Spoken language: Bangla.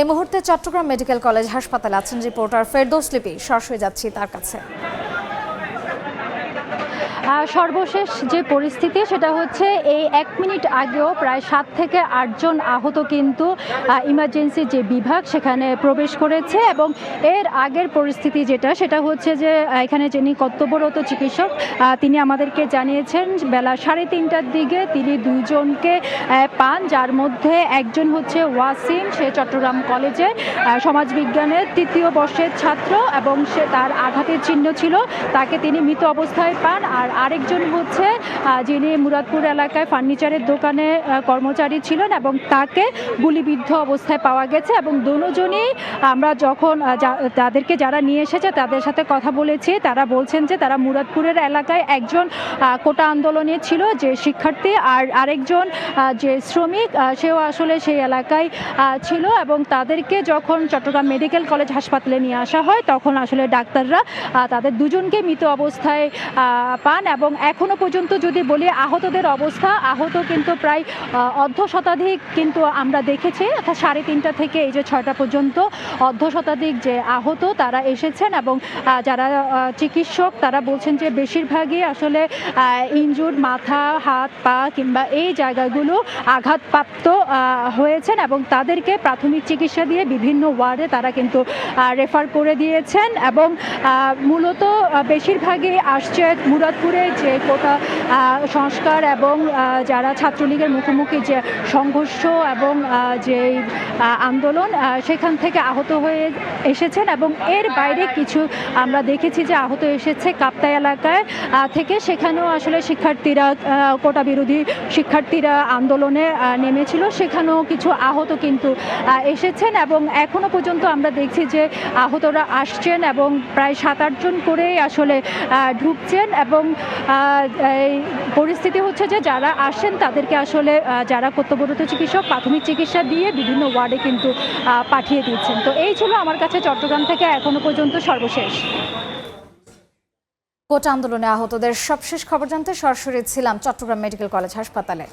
এই মুহূর্তে চট্টগ্রাম মেডিকেল কলেজ হাসপাতালে আছেন রিপোর্টার ফেরদৌস লিপি। সরাসরি যাচ্ছি তার কাছে। সর্বশেষ যে পরিস্থিতি সেটা হচ্ছে এই 1 মিনিট আগেও প্রায় 7 থেকে 8 জন আহত কিন্তু ইমার্জেন্সি যে বিভাগ সেখানে প্রবেশ করেছে এবং এর আগের পরিস্থিতি সেটা হচ্ছে যে এখানে যিনি কর্তব্যরত চিকিৎসক তিনি আমাদেরকে জানিয়েছেন বেলা 3:30টার দিকে তিনি 2 জনকে পান, যার মধ্যে একজন হচ্ছে ওয়াসিম, সে চট্টগ্রাম কলেজে সমাজবিজ্ঞানের 3য় বর্ষের ছাত্র এবং সে তার আঘাতের চিহ্ন ছিল, তাকে তিনি মৃত অবস্থায় পান। আর আরেকজন হচ্ছে যিনি মুরাদপুর এলাকায় ফার্নিচারের দোকানে কর্মচারী ছিলেন এবং তাকে গুলিবিদ্ধ অবস্থায় পাওয়া গেছে। এবং দুজনই আমরা যখন তাদেরকে যারা নিয়ে এসেছে তাদের সাথে কথা বলেছি, তারা বলছেন যে তারা মুরাদপুরের এলাকায় একজন কোটা আন্দোলনে ছিল যে শিক্ষার্থী, আর আরেকজন যে শ্রমিক সেও আসলে সেই এলাকায় ছিল এবং তাদেরকে যখন চট্টগ্রাম মেডিকেল কলেজ হাসপাতালে নিয়ে আসা হয় তখন আসলে ডাক্তাররা তাদের দুজনকে মৃত অবস্থায় পান। এবং এখনো পর্যন্ত যদি বলি আহতদের অবস্থা, আহত কিন্তু প্রায় অর্ধ শতাধিক কিন্তু আমরা দেখেছি, অর্থাৎ 3:30টা থেকে এই যে 6টা পর্যন্ত অর্ধ শতাধিক যে আহত তারা এসেছেন এবং যারা চিকিৎসক তারা বলছেন যে বেশিরভাগই আসলে ইনজুর, মাথা, হাত, পা কিংবা এই জায়গাগুলো আঘাতপ্রাপ্ত হয়েছেন এবং তাদেরকে প্রাথমিক চিকিৎসা দিয়ে বিভিন্ন ওয়ার্ডে তারা কিন্তু রেফার করে দিয়েছেন। এবং মূলত বেশিরভাগই আসছে মুরাদপুরে যে কোটা সংস্কার এবং যারা ছাত্রলীগের মুখোমুখি যে সংঘর্ষ এবং যে আন্দোলন সেখান থেকে আহত হয়ে এসেছেন। এবং এর বাইরে কিছু আমরা দেখেছি যে আহত এসেছে কাপ্তাই এলাকায় থেকে, সেখানেও আসলে শিক্ষার্থীরা কোটা বিরোধী শিক্ষার্থীরা আন্দোলনে নেমেছিল, সেখানেও কিছু আহত কিন্তু এসেছেন। এবং এখনো পর্যন্ত আমরা দেখছি যে আহতরা আসছেন এবং প্রায় 7-8 জন করেই আসলে ঢুকছেন। এবং পরিস্থিতি হচ্ছে যে যারা আসেন তাদেরকে আসলে যারা কর্তব্যরত চিকিৎসক প্রাথমিক চিকিৎসা দিয়ে বিভিন্ন ওয়ার্ডে কিন্তু পাঠিয়ে দিচ্ছেন। তো এই ছিল আমার কাছে চট্টগ্রাম থেকে এখনো পর্যন্ত সর্বশেষ। কোটা আন্দোলনে আহতদের সবশেষ খবর জানতে সরাসরি ছিলাম চট্টগ্রাম মেডিকেল কলেজ হাসপাতালে।